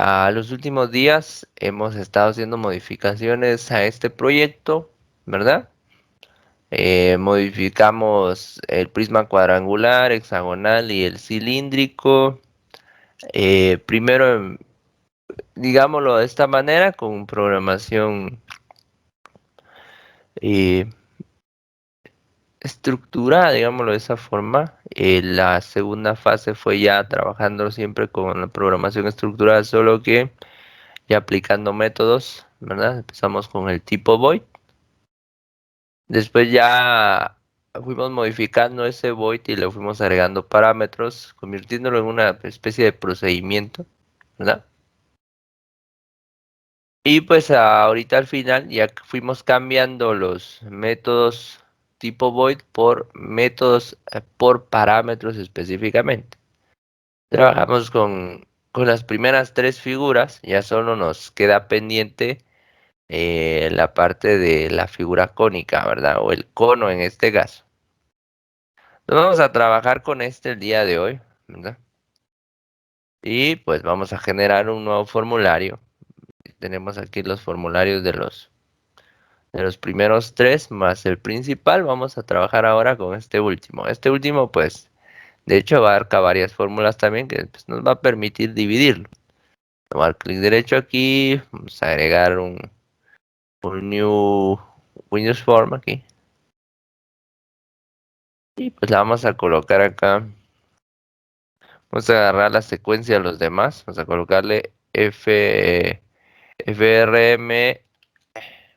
A los últimos días hemos estado haciendo modificaciones a este proyecto, ¿verdad? Modificamos el prisma cuadrangular, hexagonal y el cilíndrico. Primero, digámoslo de esta manera, con programación eh, estructurada, digámoslo de esa forma. La segunda fase fue ya trabajando siempre con la programación estructurada, solo que ya aplicando métodos, ¿verdad? Empezamos con el tipo void. Después ya fuimos modificando ese void y le fuimos agregando parámetros, convirtiéndolo en una especie de procedimiento, ¿verdad? Y pues ahorita al final ya fuimos cambiando los métodos tipo void por métodos por parámetros específicamente. Trabajamos con las primeras tres figuras, ya solo nos queda pendiente la parte de la figura cónica, ¿verdad? O el cono en este caso. Entonces vamos a trabajar con este el día de hoy, ¿verdad? Y pues vamos a generar un nuevo formulario. Tenemos aquí los formularios de los primeros tres más el principal. Vamos a trabajar ahora con este último. Este último, pues, de hecho, abarca varias fórmulas también que pues, nos va a permitir dividirlo. Vamos a dar clic derecho aquí, vamos a agregar un new Windows Form aquí. Y pues la vamos a colocar acá. Vamos a agarrar la secuencia de los demás. Vamos a colocarle FRM.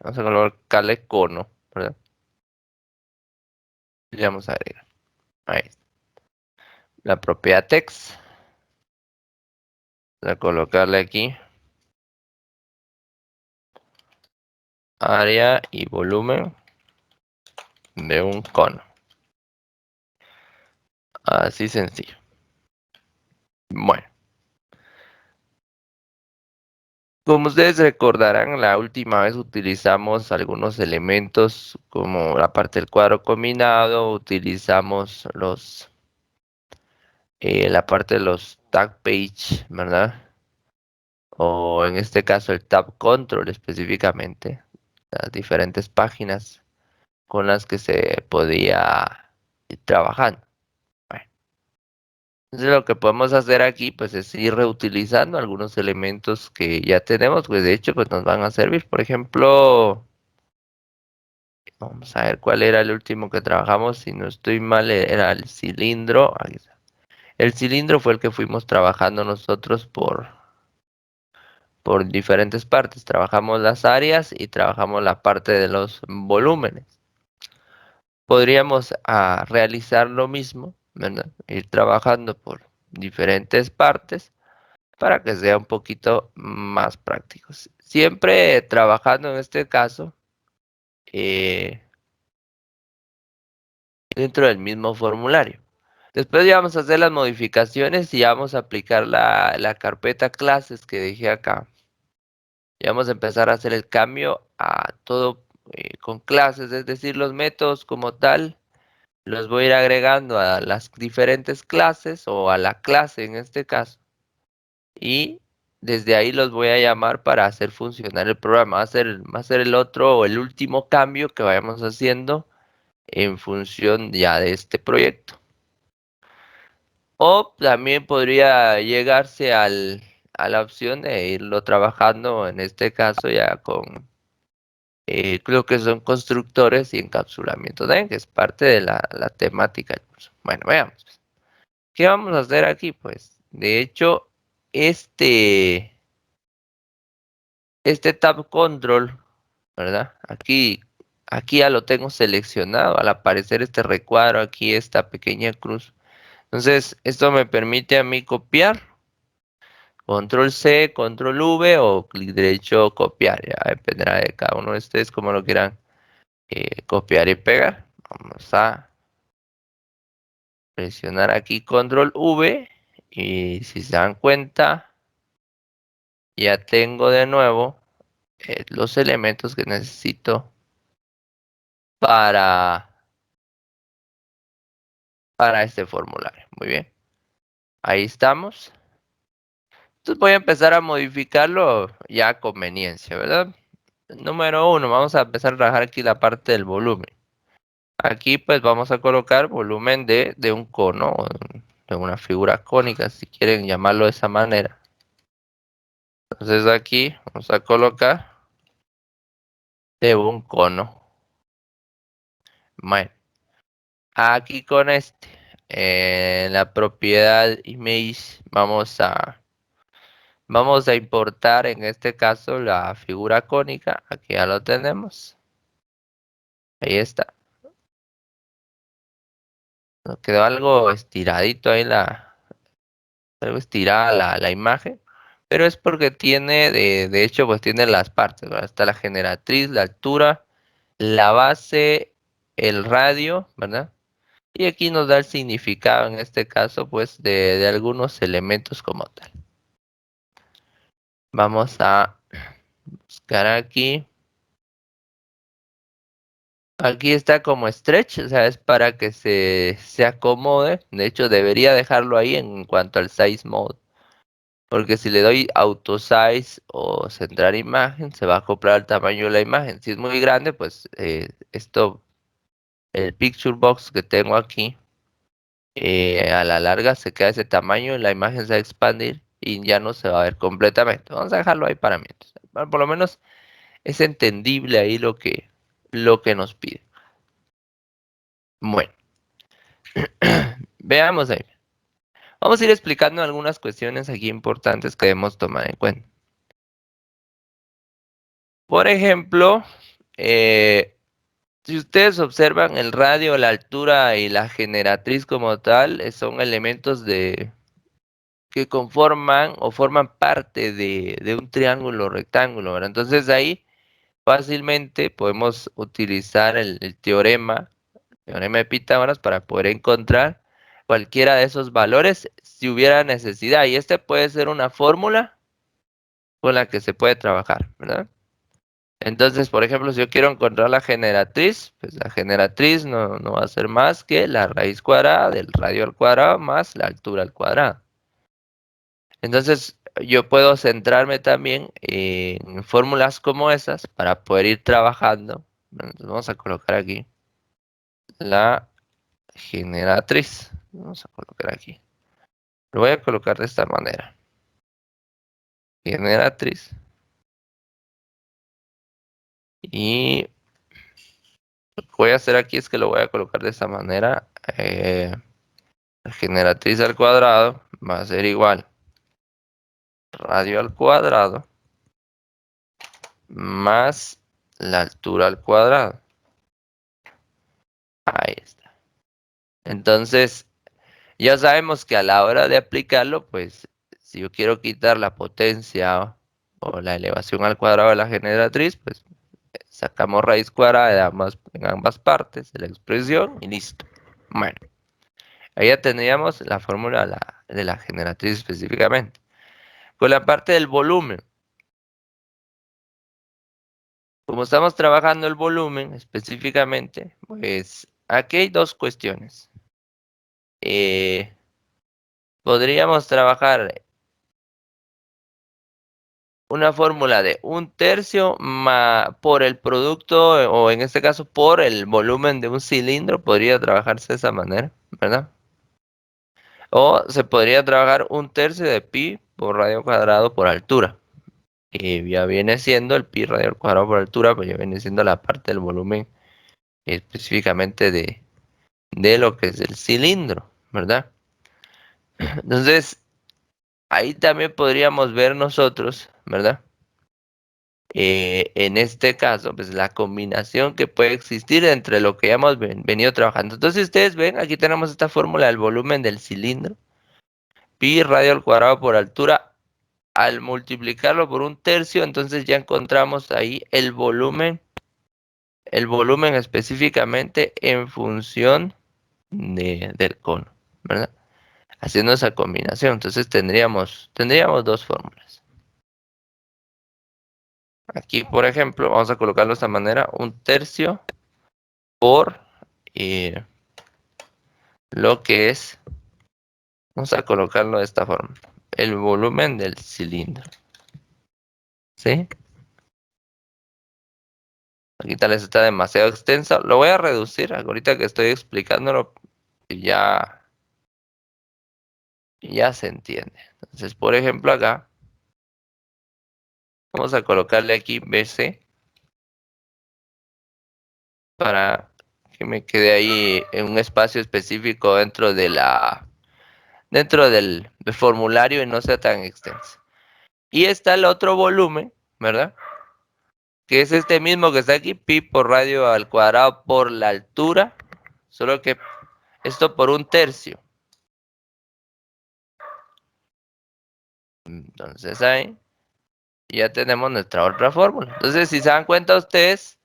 Vamos a colocarle cono, ¿verdad? Y le vamos a agregar. Ahí está. La propiedad text. Vamos a colocarle aquí área y volumen de un cono. Así sencillo. Bueno, como ustedes recordarán, la última vez utilizamos algunos elementos como la parte del cuadro combinado, utilizamos la parte de los tag page, ¿verdad? O en este caso el tab control específicamente, las diferentes páginas con las que se podía ir trabajando. Bueno, entonces lo que podemos hacer aquí pues es ir reutilizando algunos elementos que ya tenemos, pues de hecho pues nos van a servir. Por ejemplo, vamos a ver cuál era el último que trabajamos, si no estoy mal era el cilindro. Ahí está. El cilindro fue el que fuimos trabajando nosotros por diferentes partes. Trabajamos las áreas y trabajamos la parte de los volúmenes. Podríamos realizar lo mismo, ¿verdad? Ir trabajando por diferentes partes para que sea un poquito más práctico. Siempre trabajando en este caso eh, dentro del mismo formulario. Después ya vamos a hacer las modificaciones y ya vamos a aplicar la carpeta clases que dejé acá. Y vamos a empezar a hacer el cambio a todo con clases, es decir, los métodos como tal, los voy a ir agregando a las diferentes clases o a la clase en este caso. Y desde ahí los voy a llamar para hacer funcionar el programa. Va a ser el otro o el último cambio que vayamos haciendo en función ya de este proyecto. O también podría llegarse a la opción de irlo trabajando, en este caso ya con creo que son constructores y encapsulamiento de que es parte de la temática del curso. Bueno, veamos. ¿Qué vamos a hacer aquí? Pues, de hecho, este, este tab control, ¿verdad? Aquí ya lo tengo seleccionado. Al aparecer este recuadro, aquí esta pequeña cruz. Entonces, esto me permite a mí copiar. Control C, Control V o clic derecho copiar. Ya dependerá de cada uno de ustedes como lo quieran copiar y pegar. Vamos a presionar aquí Control V y si se dan cuenta ya tengo de nuevo los elementos que necesito para, para este formulario. Muy bien, ahí estamos. Entonces voy a empezar a modificarlo ya a conveniencia, ¿verdad? Número uno, vamos a empezar a trabajar aquí la parte del volumen. Aquí pues vamos a colocar volumen de un cono, o de una figura cónica, si quieren llamarlo de esa manera. Entonces aquí vamos a colocar de un cono. Bueno, aquí con en la propiedad image vamos a importar en este caso la figura cónica. Aquí ya lo tenemos. Ahí está. Nos quedó algo estiradito ahí algo estirada la imagen. Pero es porque tiene, de hecho, pues tiene las partes, ¿verdad? Está la generatriz, la altura, la base, el radio, ¿verdad? Y aquí nos da el significado, en este caso, pues, de algunos elementos como tal. Vamos a buscar aquí. Aquí está como stretch, o sea, es para que se acomode. De hecho, debería dejarlo ahí en cuanto al size mode. Porque si le doy auto size o centrar imagen, se va a acoplar al tamaño de la imagen. Si es muy grande, pues el picture box que tengo aquí, a la larga se queda ese tamaño y la imagen se va a expandir y ya no se va a ver completamente. Vamos a dejarlo ahí para mientras. Bueno, por lo menos es entendible ahí lo que nos pide. Bueno, veamos ahí. Vamos a ir explicando algunas cuestiones aquí importantes que debemos tomar en cuenta. Por ejemplo, si ustedes observan el radio, la altura y la generatriz como tal, son elementos que conforman o forman parte de un triángulo rectángulo, ¿verdad? Entonces ahí fácilmente podemos utilizar el teorema de Pitágoras para poder encontrar cualquiera de esos valores si hubiera necesidad. Y este puede ser una fórmula con la que se puede trabajar, ¿verdad? Entonces, por ejemplo, si yo quiero encontrar la generatriz, pues la generatriz no va a ser más que la raíz cuadrada del radio al cuadrado más la altura al cuadrado. Entonces, yo puedo centrarme también en fórmulas como esas para poder ir trabajando. Entonces, vamos a colocar aquí la generatriz. Vamos a colocar aquí. Lo voy a colocar de esta manera. Generatriz. Y lo que voy a hacer aquí es que lo voy a colocar de esta manera. La generatriz al cuadrado va a ser igual radio al cuadrado más la altura al cuadrado. Ahí está. Entonces, ya sabemos que a la hora de aplicarlo, pues si yo quiero quitar la potencia o la elevación al cuadrado de la generatriz, pues sacamos raíz cuadrada en ambas partes de la expresión y listo. Bueno, ahí ya tendríamos la fórmula de la generatriz específicamente. Con la parte del volumen, como estamos trabajando el volumen específicamente, pues aquí hay dos cuestiones. Eh, Podríamos trabajar una fórmula de 1/3 por el producto, o en este caso por el volumen de un cilindro, podría trabajarse de esa manera, ¿verdad? O se podría trabajar 1/3 de pi por radio cuadrado por altura. Y ya viene siendo el pi radio al cuadrado por altura, pues ya viene siendo la parte del volumen específicamente de lo que es el cilindro, ¿verdad? Entonces, ahí también podríamos ver nosotros, ¿verdad? En este caso, pues la combinación que puede existir entre lo que ya hemos venido trabajando. Entonces, ustedes ven, aquí tenemos esta fórmula del volumen del cilindro, pi radio al cuadrado por altura. Al multiplicarlo por 1/3, entonces ya encontramos ahí el volumen específicamente en función del cono, ¿verdad? Haciendo esa combinación. Entonces tendríamos dos fórmulas. Aquí, por ejemplo, vamos a colocarlo de esta manera: 1/3 por eh, lo que es, vamos a colocarlo de esta forma. el volumen del cilindro. ¿Sí? Aquí tal vez está demasiado extenso. Lo voy a reducir ahorita que estoy explicándolo. Y ya se entiende. Entonces, por ejemplo, acá vamos a colocarle aquí BC para que me quede ahí en un espacio específico dentro del formulario y no sea tan extenso. Y está el otro volumen, ¿verdad? Que es este mismo que está aquí, pi por radio al cuadrado por la altura, solo que esto por 1/3. Entonces ahí ya tenemos nuestra otra fórmula. Entonces, si se dan cuenta ustedes,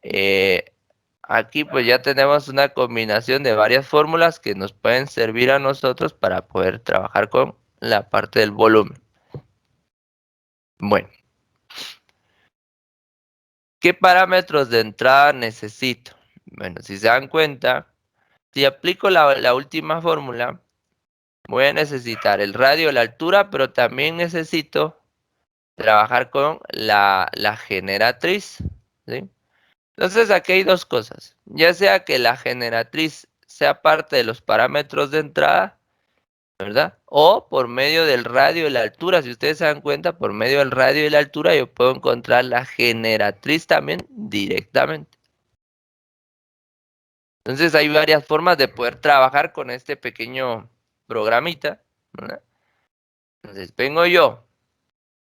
eh, aquí pues ya tenemos una combinación de varias fórmulas que nos pueden servir a nosotros para poder trabajar con la parte del volumen. Bueno, ¿qué parámetros de entrada necesito? Bueno, si se dan cuenta, si aplico la última fórmula, voy a necesitar el radio, la altura, pero también necesito trabajar con la generatriz, ¿sí? Entonces aquí hay dos cosas, ya sea que la generatriz sea parte de los parámetros de entrada, ¿verdad? O por medio del radio y la altura, si ustedes se dan cuenta, por medio del radio y la altura yo puedo encontrar la generatriz también directamente. Entonces hay varias formas de poder trabajar con este pequeño programita, ¿verdad? Entonces vengo yo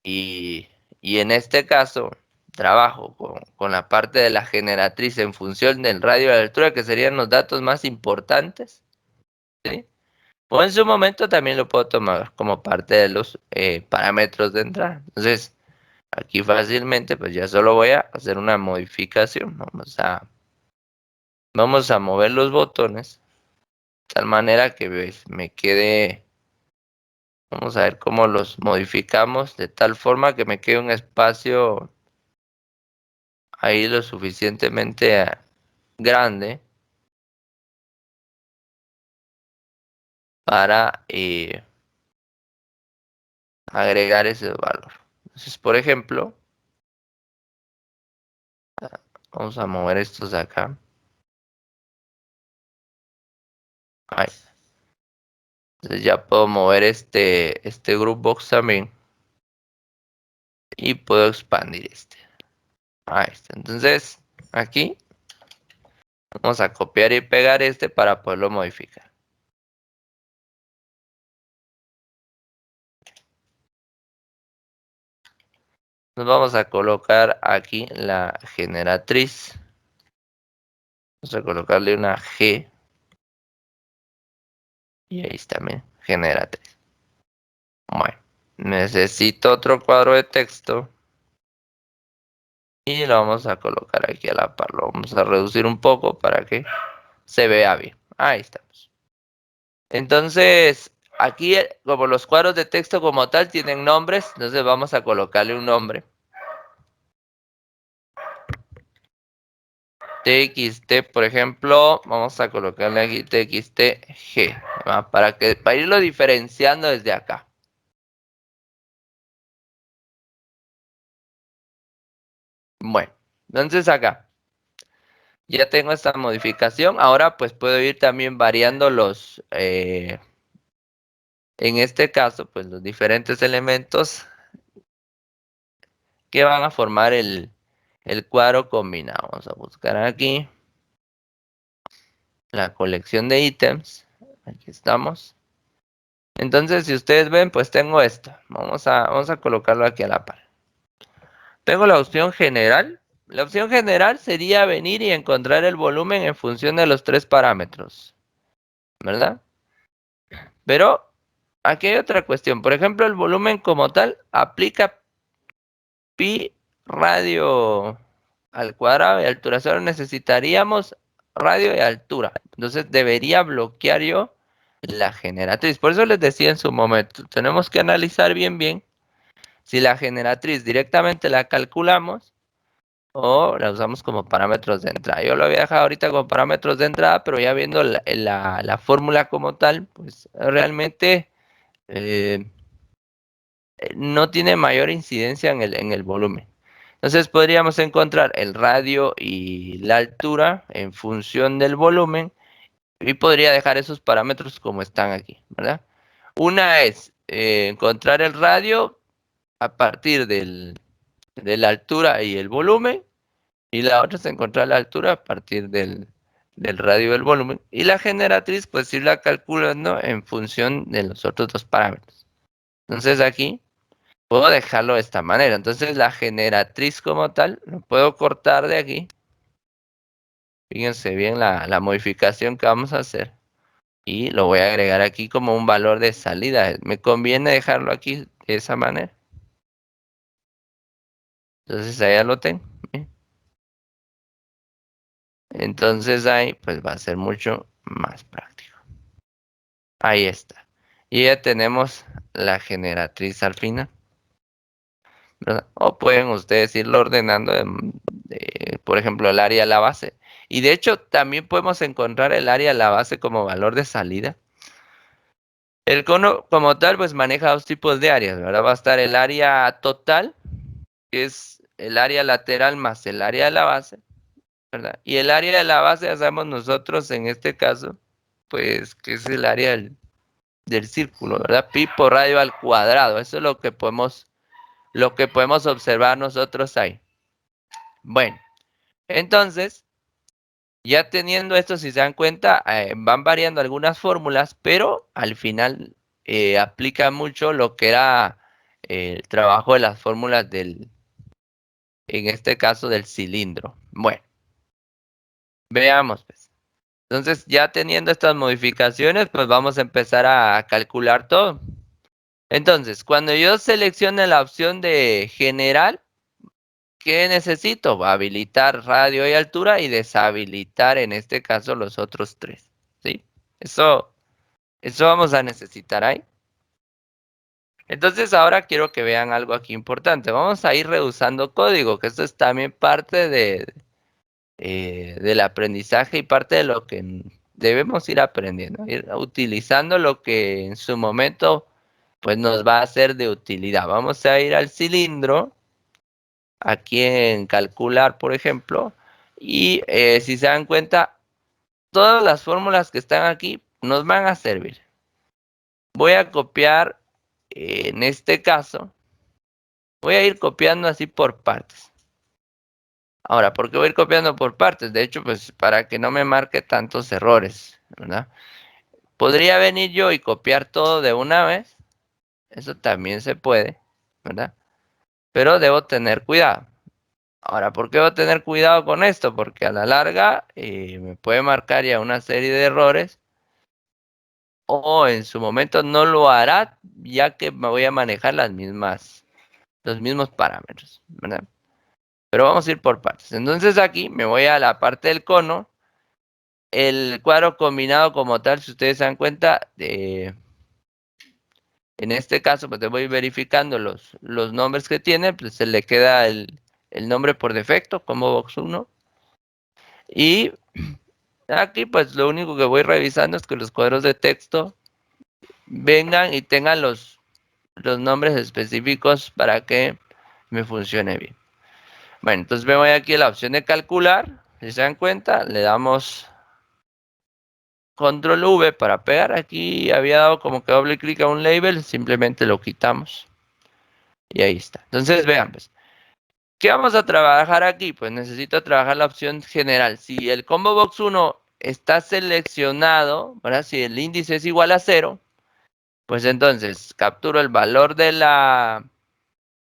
y, y en este caso trabajo con la parte de la generatriz en función del radio y la altura, que serían los datos más importantes, ¿sí? O en su momento también lo puedo tomar como parte de los parámetros de entrada. Entonces, aquí fácilmente, pues ya solo voy a hacer una modificación. Vamos a mover los botones de tal manera que me quede. Vamos a ver cómo los modificamos de tal forma que me quede un espacio ahí lo suficientemente grande para agregar ese valor. Entonces, por ejemplo, vamos a mover estos de acá. Ahí. Entonces ya puedo mover este group box también. Y puedo expandir este. Ahí está. Entonces, aquí vamos a copiar y pegar este para poderlo modificar. Nos vamos a colocar aquí la generatriz. Vamos a colocarle una G. Y ahí está, miren, generatriz. Bueno, necesito otro cuadro de texto. Y lo vamos a colocar aquí a la par. Lo vamos a reducir un poco para que se vea bien. Ahí estamos. Entonces, aquí como los cuadros de texto como tal tienen nombres, entonces vamos a colocarle un nombre. TXT, por ejemplo, vamos a colocarle aquí TXTG, para irlo diferenciando desde acá. Bueno, entonces acá ya tengo esta modificación. Ahora pues puedo ir también variando en este caso, pues los diferentes elementos que van a formar el cuadro combinado. Vamos a buscar aquí la colección de ítems. Aquí estamos. Entonces, si ustedes ven, pues tengo esto. Vamos a colocarlo aquí a la par. Tengo la opción general. La opción general sería venir y encontrar el volumen en función de los tres parámetros, ¿verdad? Pero aquí hay otra cuestión. Por ejemplo, el volumen como tal aplica pi radio al cuadrado de altura. Solo necesitaríamos radio y altura. Entonces debería bloquear yo la generatriz. Por eso les decía en su momento, tenemos que analizar bien si la generatriz directamente la calculamos o la usamos como parámetros de entrada. Yo lo había dejado ahorita como parámetros de entrada, pero ya viendo la fórmula como tal, pues realmente no tiene mayor incidencia en el volumen. Entonces podríamos encontrar el radio y la altura en función del volumen y podría dejar esos parámetros como están aquí, ¿verdad? Una es encontrar el radio a partir de la altura y el volumen, y la otra es encontrar la altura a partir del radio y el volumen, y la generatriz pues irla calculando en función de los otros dos parámetros. Entonces aquí puedo dejarlo de esta manera. Entonces la generatriz como tal, lo puedo cortar de aquí. Fíjense bien la modificación que vamos a hacer. Y lo voy a agregar aquí como un valor de salida. Me conviene dejarlo aquí de esa manera. Entonces ahí ya lo tengo. ¿Sí? Entonces ahí pues va a ser mucho más práctico. Ahí está. Y ya tenemos la generatriz al final, ¿verdad? O pueden ustedes irlo ordenando, por ejemplo, el área de la base. Y de hecho también podemos encontrar el área de la base como valor de salida. El cono como tal pues maneja dos tipos de áreas, ¿verdad? Va a estar el área total, que es el área lateral más el área de la base, ¿verdad? Y el área de la base ya sabemos nosotros en este caso, pues que es el área del círculo, ¿verdad? Pi por radio al cuadrado. Eso es lo que podemos observar nosotros ahí. Bueno, entonces, ya teniendo esto, si se dan cuenta, van variando algunas fórmulas, pero al final aplica mucho lo que era el trabajo de las fórmulas en este caso, del cilindro. Bueno, veamos, pues. Entonces, ya teniendo estas modificaciones, pues vamos a empezar a calcular todo. Entonces, cuando yo seleccione la opción de general, ¿qué necesito? Habilitar radio y altura y deshabilitar en este caso los otros tres. ¿Sí? Eso, eso vamos a necesitar ahí. Entonces ahora quiero que vean algo aquí importante. Vamos a ir reusando código, que esto es también parte del aprendizaje y parte de lo que debemos ir aprendiendo, ir utilizando lo que en su momento pues nos va a ser de utilidad. Vamos a ir al cilindro, aquí en calcular, por ejemplo, y si se dan cuenta, todas las fórmulas que están aquí nos van a servir. Voy a copiar, en este caso, voy a ir copiando así por partes. Ahora, ¿por qué voy a ir copiando por partes? De hecho, pues para que no me marque tantos errores, ¿verdad? Podría venir yo y copiar todo de una vez. Eso también se puede, ¿verdad? Pero debo tener cuidado. Ahora, ¿por qué debo tener cuidado con esto? Porque a la larga me puede marcar ya una serie de errores o en su momento no lo hará ya que me voy a manejar los mismos parámetros, ¿verdad? Pero vamos a ir por partes. Entonces aquí me voy a la parte del cono. El cuadro combinado como tal, si ustedes se dan cuenta, en este caso, pues voy verificando los nombres que tiene, pues se le queda el nombre por defecto, como Box1. Y aquí, pues lo único que voy revisando es que los cuadros de texto vengan y tengan los nombres específicos para que me funcione bien. Bueno, entonces me voy aquí a la opción de calcular. Si se dan cuenta, le damos control V para pegar. Aquí había dado como que doble clic a un label, simplemente lo quitamos. Y ahí está. Entonces vean, pues, ¿qué vamos a trabajar aquí? Pues necesito trabajar la opción general. Si el combo box 1 está seleccionado, ¿verdad? Si el índice es igual a 0, pues entonces capturo el valor del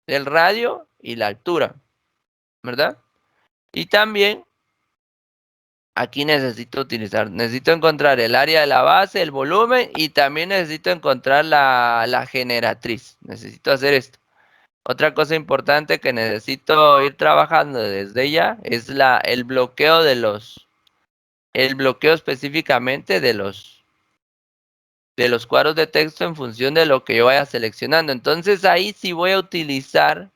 radio y la altura, ¿verdad? Y también aquí necesito encontrar el área de la base, el volumen y también necesito encontrar la generatriz. Necesito hacer esto. Otra cosa importante que necesito ir trabajando desde ya es el bloqueo específicamente de los cuadros de texto en función de lo que yo vaya seleccionando. Entonces ahí sí voy a utilizar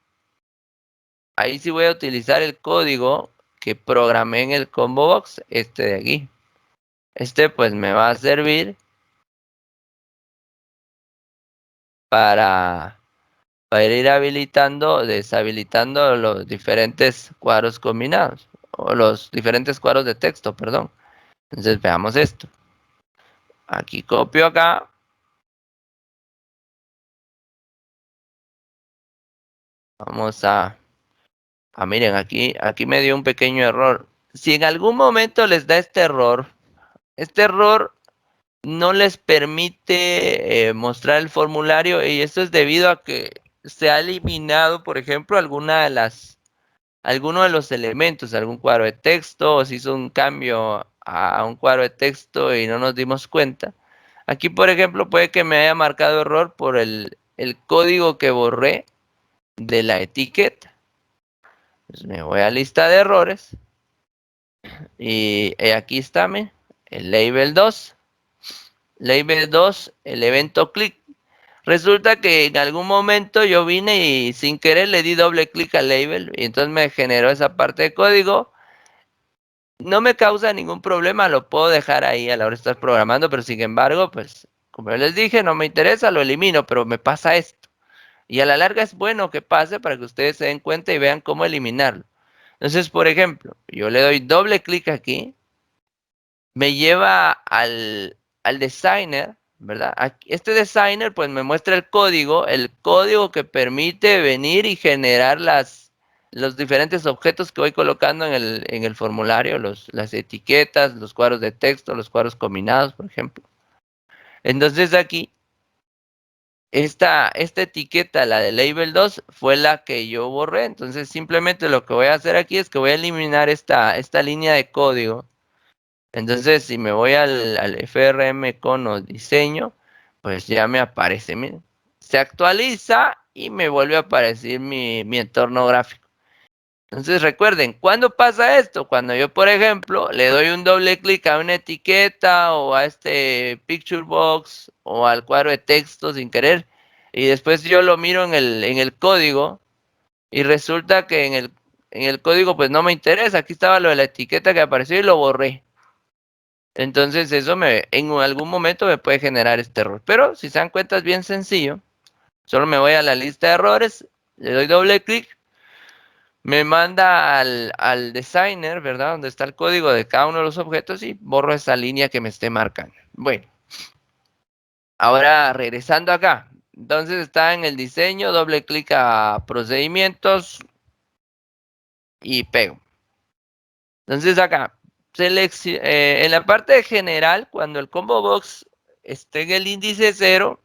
el código que programé en el combo box, este de aquí. Este pues me va a servir para para ir habilitando, deshabilitando los diferentes cuadros combinados, o los diferentes cuadros de texto, perdón. Entonces veamos esto. Aquí copio acá. Vamos miren, aquí me dio un pequeño error. Si en algún momento les da este error no les permite mostrar el formulario y esto es debido a que se ha eliminado, por ejemplo, alguno de los elementos, algún cuadro de texto, o se hizo un cambio a un cuadro de texto y no nos dimos cuenta. Aquí, por ejemplo, puede que me haya marcado error por el código que borré de la etiqueta. Pues me voy a lista de errores y aquí está, el label 2. Label 2, el evento click. Resulta que en algún momento yo vine y sin querer le di doble clic al label y entonces me generó esa parte de código. No me causa ningún problema, lo puedo dejar ahí a la hora de estar programando, pero sin embargo, pues como yo les dije, no me interesa, lo elimino, pero me pasa esto. Y a la larga es bueno que pase para que ustedes se den cuenta y vean cómo eliminarlo. Entonces, por ejemplo, yo le doy doble clic aquí, me lleva al designer, ¿verdad? Este designer pues me muestra el código que permite venir y generar los diferentes objetos que voy colocando en el formulario, las etiquetas, los cuadros de texto, los cuadros combinados, por ejemplo. Entonces aquí, esta etiqueta, la de label 2, fue la que yo borré. Entonces simplemente lo que voy a hacer aquí es que voy a eliminar esta línea de código. Entonces, si me voy al FRM Cono diseño, pues ya me aparece, miren. Se actualiza y me vuelve a aparecer mi entorno gráfico. Entonces, recuerden, ¿cuándo pasa esto? Cuando yo, por ejemplo, le doy un doble clic a una etiqueta o a este picture box o al cuadro de texto sin querer, y después yo lo miro en el código y resulta que en el código pues no me interesa. Aquí estaba lo de la etiqueta que apareció y lo borré. Entonces eso en algún momento me puede generar este error. Pero si se dan cuenta es bien sencillo. Solo me voy a la lista de errores, le doy doble clic, me manda al designer, ¿verdad? Donde está el código de cada uno de los objetos y borro esa línea que me esté marcando. Bueno, ahora regresando acá. Entonces está en el diseño, doble clic a procedimientos y pego. Entonces acá, en la parte general, cuando el combo box esté en el índice 0,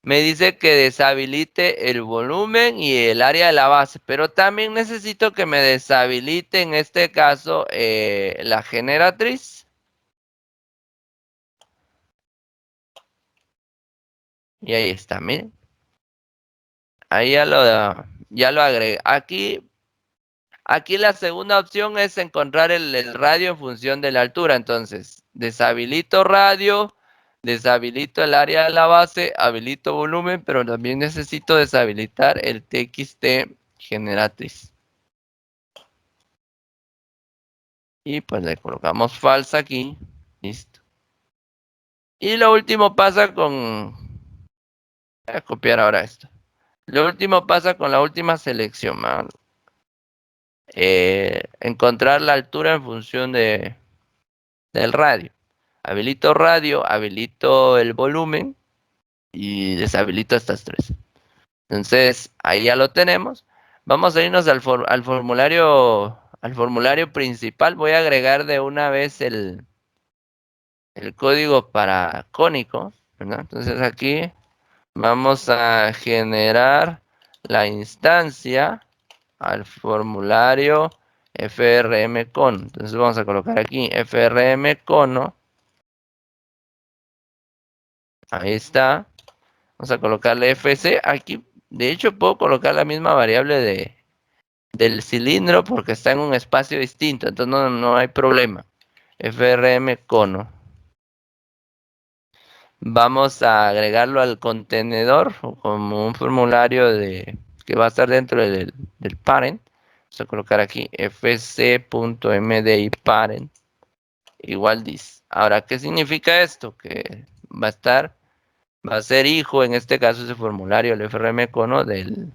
me dice que deshabilite el volumen y el área de la base, pero también necesito que me deshabilite en este caso la generatriz. Y ahí está, miren. Ahí ya lo agregué. Aquí la segunda opción es encontrar el radio en función de la altura. Entonces, deshabilito radio, deshabilito el área de la base, habilito volumen, pero también necesito deshabilitar el TXT generatriz. Y pues le colocamos falsa aquí. Listo. Y lo último pasa con... Voy a copiar ahora esto. Lo último pasa con la última selección, man. Encontrar la altura en función del radio. Habilito radio, habilito el volumen y deshabilito estas tres. Entonces, ahí ya lo tenemos. Vamos a irnos al formulario principal. Voy a agregar de una vez el código para cónico, ¿verdad? Entonces aquí vamos a generar la instancia al formulario FRM Cono. Entonces vamos a colocar aquí FRM Cono. Ahí está. Vamos a colocarle FC. Aquí, de hecho, puedo colocar la misma variable del cilindro porque está en un espacio distinto. Entonces no hay problema. FRM Cono. Vamos a agregarlo al contenedor como un formulario que va a estar dentro del parent. Vamos a colocar aquí fc.mdi parent igual this. Ahora, ¿qué significa esto? Que va a estar va a ser hijo, en este caso ese formulario, el FRM cono del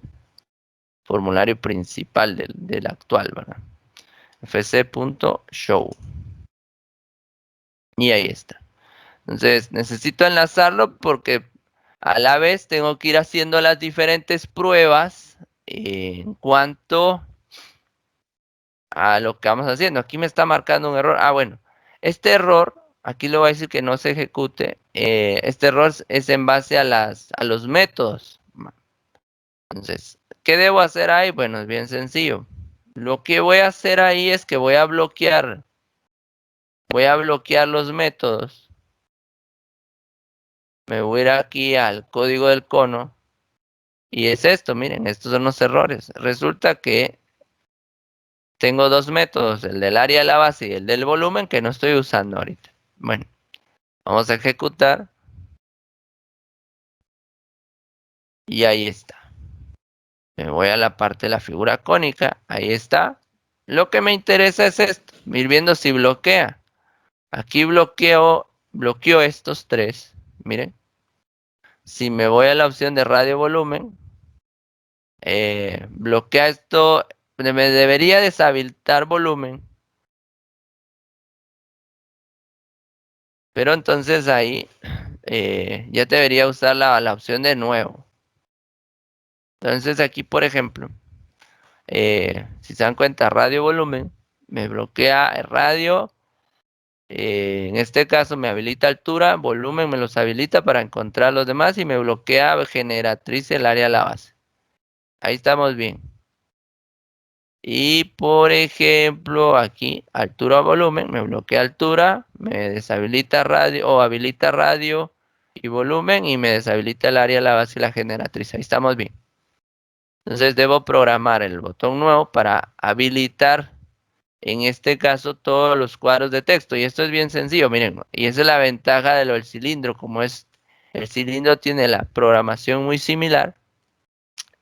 formulario principal del actual, ¿verdad? fc.show. Y ahí está. Entonces necesito enlazarlo porque a la vez tengo que ir haciendo las diferentes pruebas en cuanto a lo que vamos haciendo. Aquí me está marcando un error. Ah, bueno, este error, aquí lo voy a decir que no se ejecute. Este error es en base a los métodos. Entonces, ¿qué debo hacer ahí? Bueno, es bien sencillo. Lo que voy a hacer ahí es que voy a bloquear los métodos. Me voy a ir aquí al código del cono. Y es esto, miren, estos son los errores. Resulta que tengo dos métodos, el del área de la base y el del volumen, que no estoy usando ahorita. Bueno, vamos a ejecutar. Y ahí está. Me voy a la parte de la figura cónica. Ahí está. Lo que me interesa es esto. Ir viendo si bloquea. Aquí bloqueo estos tres. Miren. Si me voy a la opción de radio volumen, bloquea esto. Me debería deshabilitar volumen. Pero entonces ahí ya debería usar la opción de nuevo. Entonces aquí, por ejemplo, si se dan cuenta, radio volumen, me bloquea el radio. En este caso me habilita altura, volumen me los habilita para encontrar los demás y me bloquea generatriz el área de la base. Ahí estamos bien. Y por ejemplo, aquí, altura o volumen, me bloquea altura, me deshabilita radio o habilita radio y volumen y me deshabilita el área, la base y la generatriz. Ahí estamos bien. Entonces debo programar el botón nuevo para habilitar, en este caso, todos los cuadros de texto. Y esto es bien sencillo, miren. Y esa es la ventaja de lo del cilindro. Como es, el cilindro tiene la programación muy similar,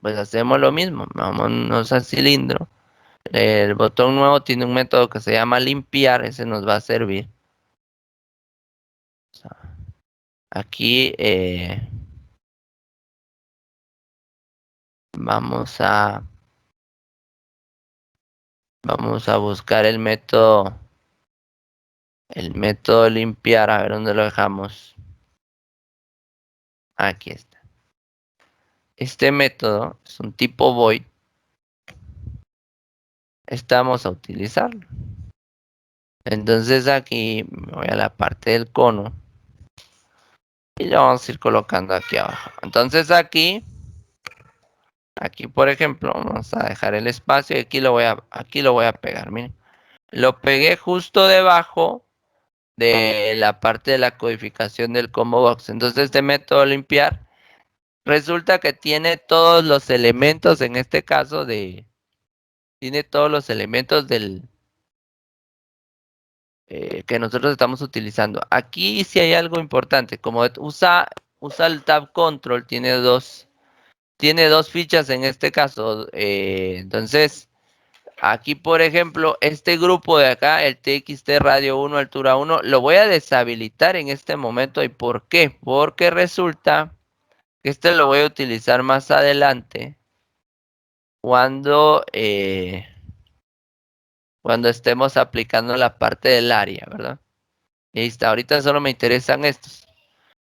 pues hacemos lo mismo. Vámonos al cilindro. El botón nuevo tiene un método que se llama limpiar, ese nos va a servir. Aquí vamos a buscar el método limpiar, a ver dónde lo dejamos. Aquí está. Este método es un tipo void. Estamos a utilizarlo. Entonces aquí me voy a la parte del cono y lo vamos a ir colocando aquí abajo. Entonces aquí por ejemplo, vamos a dejar el espacio y aquí lo voy a pegar, miren. Lo pegué justo debajo de la parte de la codificación del combo box. Entonces este método limpiar resulta que tiene todos los elementos, en este caso tiene todos los elementos del que nosotros estamos utilizando. Aquí sí hay algo importante, como usa el tab control, tiene dos fichas en este caso. Entonces aquí, por ejemplo, este grupo de acá, el TXT Radio 1, altura 1, lo voy a deshabilitar en este momento. ¿Y por qué? Porque resulta que este lo voy a utilizar más adelante cuando, cuando estemos aplicando la parte del área, ¿verdad? Y ahí está, ahorita solo me interesan estos.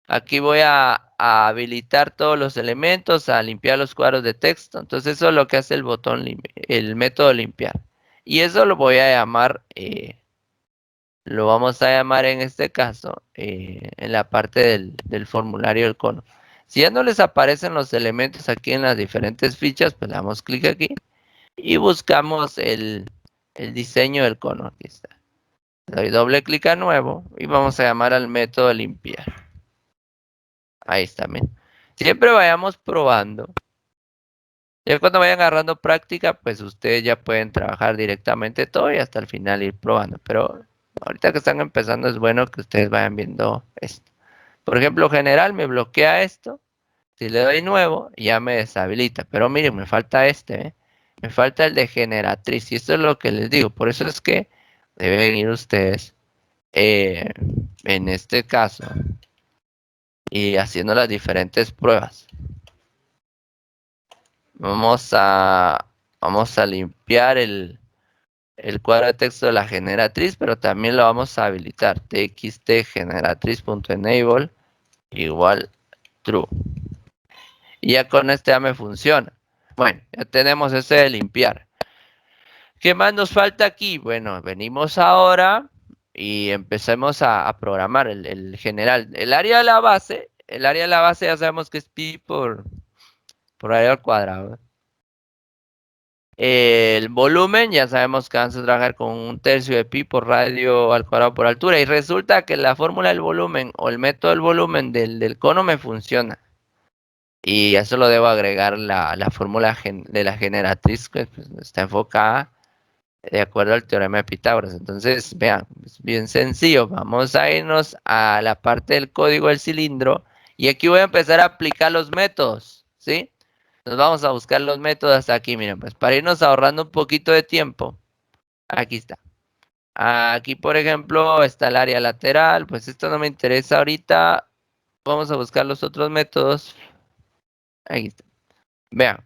Aquí voy a habilitar todos los elementos, a limpiar los cuadros de texto. Entonces eso es lo que hace el método limpiar. Y eso lo voy a llamar, lo vamos a llamar en este caso, en la parte del formulario del cono. Si ya no les aparecen los elementos aquí en las diferentes fichas, pues le damos clic aquí y buscamos el diseño del cono. Aquí está. Le doy doble clic a nuevo y vamos a llamar al método limpiar. Ahí está, miren. Siempre vayamos probando. Ya cuando vayan agarrando práctica, pues ustedes ya pueden trabajar directamente todo y hasta el final ir probando. Pero ahorita que están empezando es bueno que ustedes vayan viendo esto. Por ejemplo, general me bloquea esto. Si le doy nuevo, ya me deshabilita. Pero miren, me falta este, ¿eh? Me falta el de generatriz. Y esto es lo que les digo. Por eso es que deben ir ustedes, en este caso, y haciendo las diferentes pruebas. Vamos a limpiar el cuadro de texto de la generatriz, pero también lo vamos a habilitar. txt generatriz.enable igual true. Y ya con este ya me funciona. Bueno, ya tenemos ese de limpiar. ¿Qué más nos falta aquí? Bueno, venimos ahora y empecemos a programar el general. El área de la base ya sabemos que es pi por radio al cuadrado. El volumen, ya sabemos que vamos a trabajar con 1/3 de pi por radio al cuadrado por altura. Y resulta que la fórmula del volumen o el método del volumen del cono me funciona. Y eso lo debo agregar la fórmula de la generatriz que pues, está enfocada de acuerdo al teorema de Pitágoras. Entonces, vean, es bien sencillo. Vamos a irnos a la parte del código del cilindro. Y aquí voy a empezar a aplicar los métodos, ¿sí? Nos vamos a buscar los métodos hasta aquí, miren, pues para irnos ahorrando un poquito de tiempo. Aquí está. Aquí, por ejemplo, está el área lateral. Pues esto no me interesa ahorita. Vamos a buscar los otros métodos. Aquí está. Vean,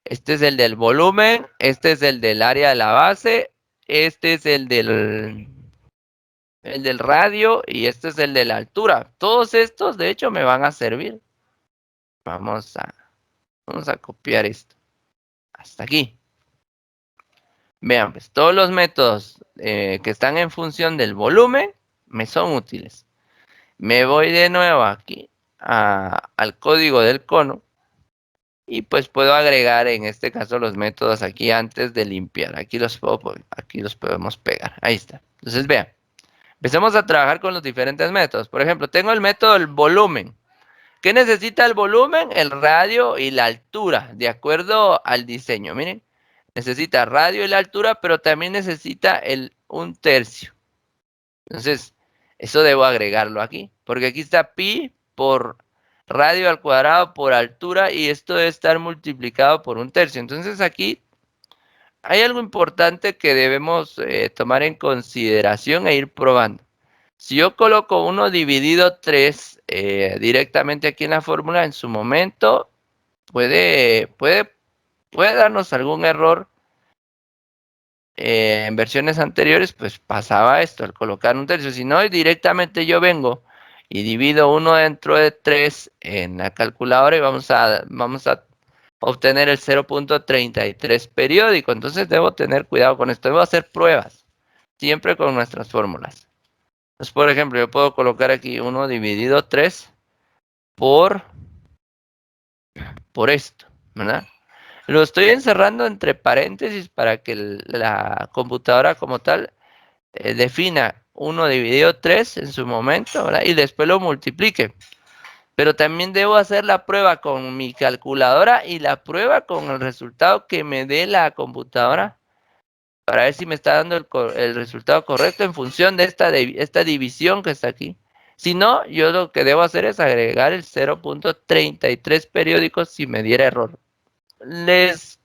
este es el del volumen, este es el del área de la base, este es el del radio y este es el de la altura. Todos estos, de hecho, me van a servir. Vamos a copiar esto. Hasta aquí. Vean, pues todos los métodos que están en función del volumen me son útiles. Me voy de nuevo aquí al código del cono y pues puedo agregar en este caso los métodos aquí antes de limpiar. Aquí los podemos pegar. Ahí está. Entonces vean, empecemos a trabajar con los diferentes métodos. Por ejemplo, tengo el método del volumen. ¿Qué necesita el volumen? El radio y la altura, de acuerdo al diseño. Miren, necesita radio y la altura, pero también necesita el 1/3. Entonces, eso debo agregarlo aquí, porque aquí está pi por radio al cuadrado por altura y esto debe estar multiplicado por 1/3. Entonces aquí hay algo importante que debemos tomar en consideración e ir probando. Si yo coloco 1 dividido 3 directamente aquí en la fórmula, en su momento puede darnos algún error. En versiones anteriores, pues pasaba esto, al colocar 1/3. Si no, directamente yo vengo y divido 1 dentro de 3 en la calculadora y vamos a obtener el 0.33 periódico. Entonces debo tener cuidado con esto. Debo hacer pruebas, siempre con nuestras fórmulas. Entonces, por ejemplo, yo puedo colocar aquí 1 dividido 3 por esto, ¿verdad? Lo estoy encerrando entre paréntesis para que la computadora como tal defina 1 dividido 3 en su momento, ¿verdad? Y después lo multiplique. Pero también debo hacer la prueba con mi calculadora y la prueba con el resultado que me dé la computadora para ver si me está dando el resultado correcto en función de esta división que está aquí. Si no, yo lo que debo hacer es agregar el 0.33 periódicos si me diera error. Les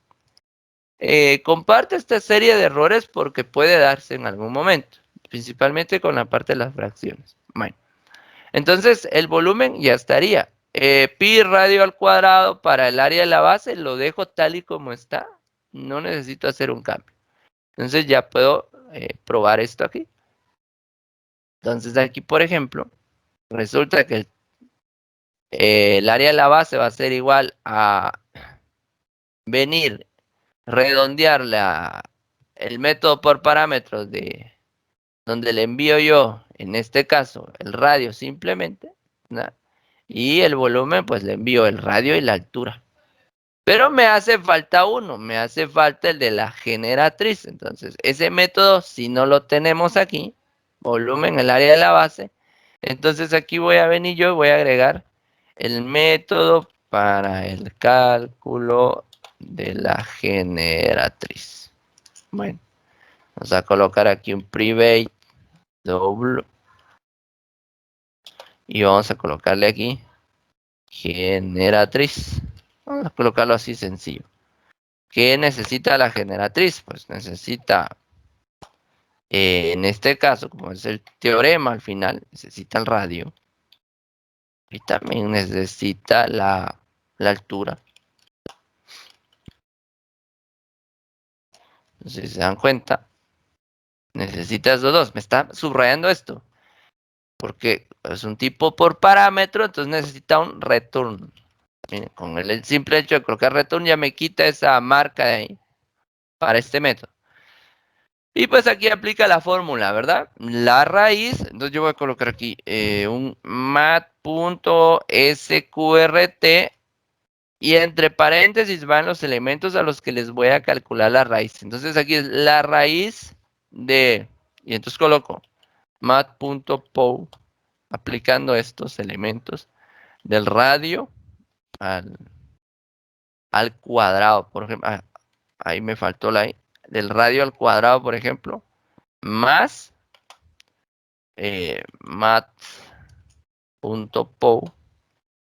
comparto esta serie de errores porque puede darse en algún momento, principalmente con la parte de las fracciones. Bueno, entonces el volumen ya estaría. Pi radio al cuadrado para el área de la base lo dejo tal y como está. No necesito hacer un cambio. Entonces ya puedo probar esto aquí. Entonces aquí, por ejemplo, resulta que el área de la base va a ser igual a venir, redondear el método por parámetros de donde le envío yo, en este caso, el radio simplemente, ¿no? Y el volumen, pues le envío el radio y la altura. Pero me hace falta uno, me hace falta el de la generatriz. Entonces, ese método, si no lo tenemos aquí, volumen, el área de la base, entonces aquí voy a venir yo y voy a agregar el método para el cálculo de la generatriz. Bueno, vamos a colocar aquí un private doble y vamos a colocarle aquí generatriz. Vamos a colocarlo así sencillo. ¿Qué necesita la generatriz? Pues necesita, en este caso, como es el teorema al final, necesita el radio. Y también necesita la altura. Si se dan cuenta, necesita esos dos. Me está subrayando esto. Porque es un tipo por parámetro, entonces necesita un return. Miren, con el simple hecho de colocar return ya me quita esa marca de ahí para este método. Y pues aquí aplica la fórmula, ¿verdad? La raíz, entonces yo voy a colocar aquí un mat.sqrt y entre paréntesis van los elementos a los que les voy a calcular la raíz. Entonces aquí es la raíz de, y entonces coloco mat.pow aplicando estos elementos del radio al, al cuadrado, por ejemplo. Ahí me faltó la I. Del radio al cuadrado, por ejemplo, más mat.pow.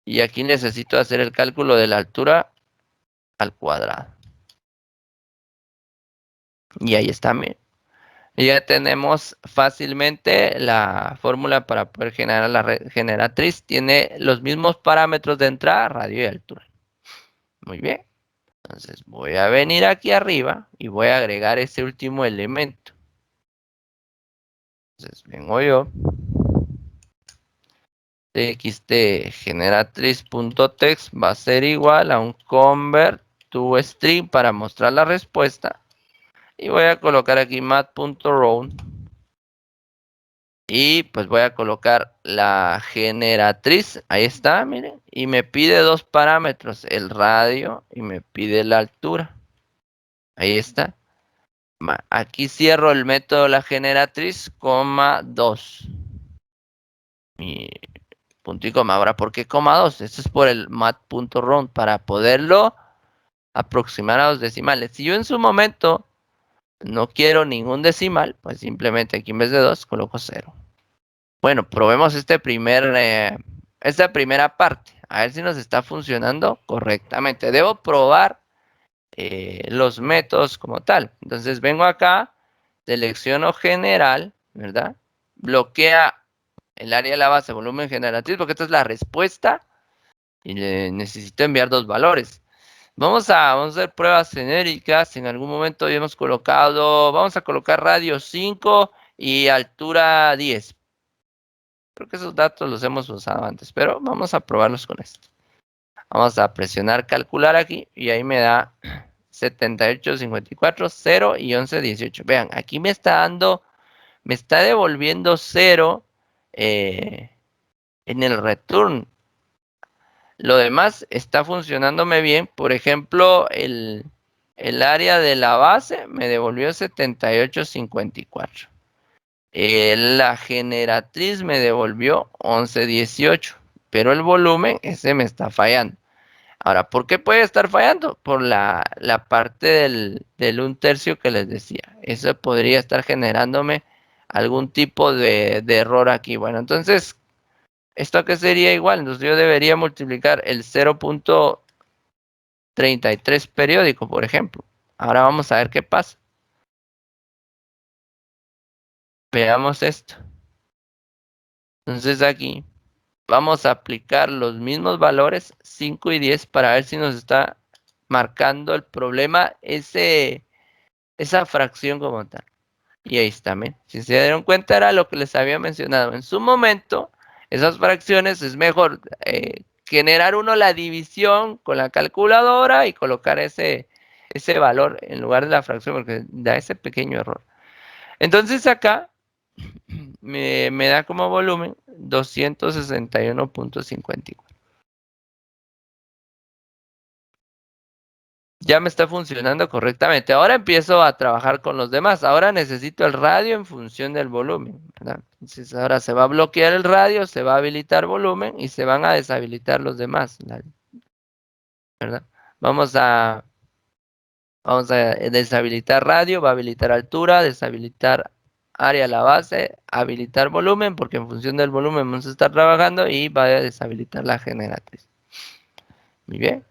Y aquí necesito hacer el cálculo de la altura al cuadrado. Y ahí está, miren. Ya tenemos fácilmente la fórmula para poder generar la red generatriz. Tiene los mismos parámetros de entrada, radio y altura. Muy bien. Entonces voy a venir aquí arriba y voy a agregar ese último elemento. Entonces vengo yo. Txt generatriz.text va a ser igual a un convert to string para mostrar la respuesta. Y voy a colocar aquí mat.round. Y pues voy a colocar la generatriz. Ahí está, miren. Y me pide dos parámetros, el radio y me pide la altura. Ahí está. Aquí cierro el método de la generatriz, coma 2. Y punto y coma. Ahora, ¿por qué coma 2? Esto es por el mat.round para poderlo aproximar a los decimales. Si yo en su momento no quiero ningún decimal, pues simplemente aquí en vez de 2 coloco 0. Bueno, probemos esta primera parte. A ver si nos está funcionando correctamente. Debo probar los métodos como tal. Entonces vengo acá, selecciono general, ¿verdad? Bloquea el área de la base, volumen generativo, porque esta es la respuesta y le necesito enviar dos valores. Vamos a hacer pruebas genéricas. En algún momento ya hemos colocado, vamos a colocar radio 5 y altura 10. Creo que esos datos los hemos usado antes, pero vamos a probarlos con esto. Vamos a presionar calcular aquí y ahí me da 78, 54, 0 y 11, 18. Vean, aquí me está devolviendo 0 en el return. Lo demás está funcionándome bien. Por ejemplo, el área de la base me devolvió 78, 54. La generatriz me devolvió 11, 18. Pero el volumen, ese me está fallando. Ahora, ¿por qué puede estar fallando? Por la parte del 1/3 que les decía. Eso podría estar generándome algún tipo de error aquí. Bueno, entonces, ¿esto qué sería igual? Entonces yo debería multiplicar el 0.33 periódico, por ejemplo. Ahora vamos a ver qué pasa. Veamos esto. Entonces aquí vamos a aplicar los mismos valores, 5 y 10, para ver si nos está marcando el problema esa fracción como tal. Y ahí está, ¿ven? Si se dieron cuenta era lo que les había mencionado. En su momento, esas fracciones es mejor generar uno la división con la calculadora y colocar ese valor en lugar de la fracción porque da ese pequeño error. Entonces acá me da como volumen 261.54. Ya me está funcionando correctamente. Ahora empiezo a trabajar con los demás. Ahora necesito el radio en función del volumen, ¿verdad? Entonces ahora se va a bloquear el radio, se va a habilitar volumen y se van a deshabilitar los demás, ¿verdad? Vamos a deshabilitar radio, va a habilitar altura, deshabilitar área a la base, habilitar volumen, porque en función del volumen vamos a estar trabajando y va a deshabilitar la generatriz. Muy bien.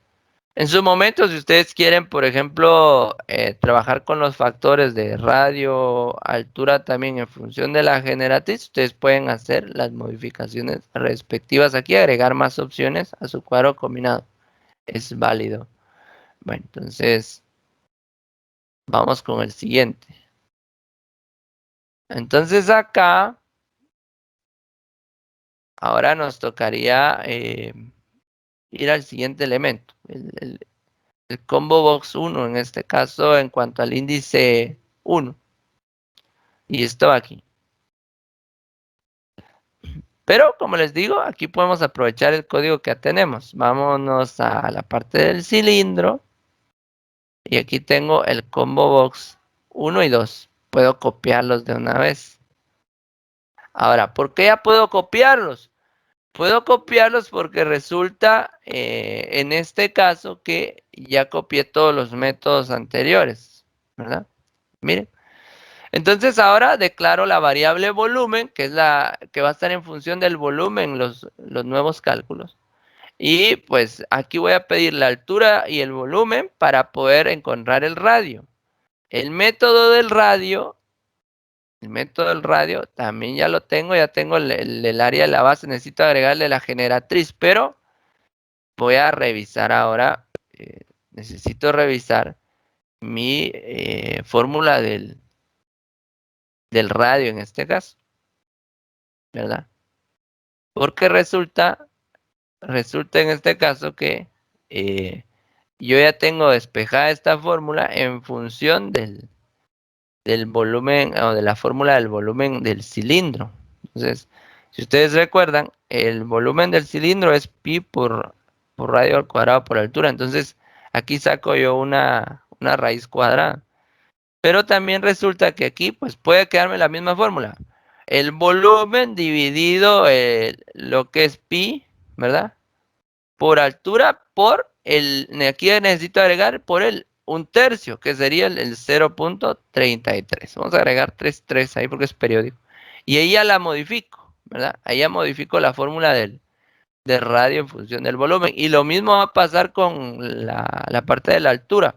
En su momento, si ustedes quieren, por ejemplo, trabajar con los factores de radio, altura también en función de la generatriz, ustedes pueden hacer las modificaciones respectivas aquí, agregar más opciones a su cuadro combinado. Es válido. Bueno, entonces vamos con el siguiente. Entonces acá, ahora nos tocaría ir al siguiente elemento, el combo box 1 en este caso en cuanto al índice 1. Y esto aquí. Pero como les digo, aquí podemos aprovechar el código que ya tenemos. Vámonos a la parte del cilindro. Y aquí tengo el combo box 1 y 2. Puedo copiarlos de una vez. Ahora, ¿por qué ya puedo copiarlos? Puedo copiarlos porque resulta en este caso que ya copié todos los métodos anteriores, ¿verdad? Miren. Entonces ahora declaro la variable volumen, que es la que va a estar en función del volumen, los nuevos cálculos. Y pues aquí voy a pedir la altura y el volumen para poder encontrar el radio. El método del radio, también ya lo tengo, ya tengo el área de la base, necesito agregarle la generatriz, pero voy a revisar ahora, necesito revisar mi fórmula del radio en este caso, ¿verdad? Porque resulta en este caso que yo ya tengo despejada esta fórmula en función del volumen o de la fórmula del volumen del cilindro. Entonces, si ustedes recuerdan, el volumen del cilindro es pi por radio al cuadrado por altura. Entonces, aquí saco yo una raíz cuadrada. Pero también resulta que aquí pues puede quedarme la misma fórmula. El volumen dividido lo que es pi, ¿verdad? Por altura por aquí necesito agregar por el 1/3, que sería el 0.33. Vamos a agregar 3 ahí porque es periódico. Y ahí ya la modifico, ¿verdad? Ahí ya modifico la fórmula del radio en función del volumen. Y lo mismo va a pasar con la parte de la altura.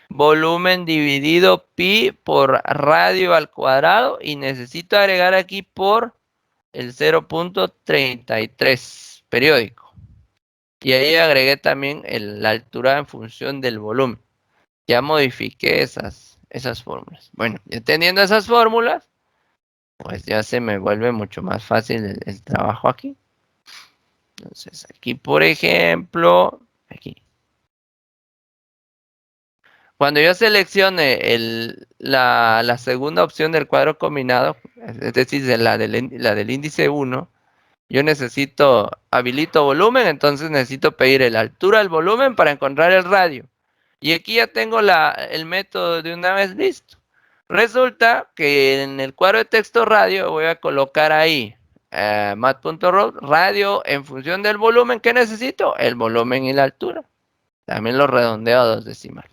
Volumen dividido pi por radio al cuadrado. Y necesito agregar aquí por el 0.33 periódico. Y ahí agregué también la altura en función del volumen. Ya modifiqué esas fórmulas. Bueno, ya teniendo esas fórmulas, pues ya se me vuelve mucho más fácil el trabajo aquí. Entonces, aquí, por ejemplo, aquí. Cuando yo seleccione la segunda opción del cuadro combinado, es decir, la del índice 1, yo habilito volumen, entonces necesito pedir la altura del volumen para encontrar el radio. Y aquí ya tengo el método de una vez listo. Resulta que en el cuadro de texto radio voy a colocar ahí mat.row radio en función del volumen que necesito, el volumen y la altura. También lo redondeo a 2 decimales.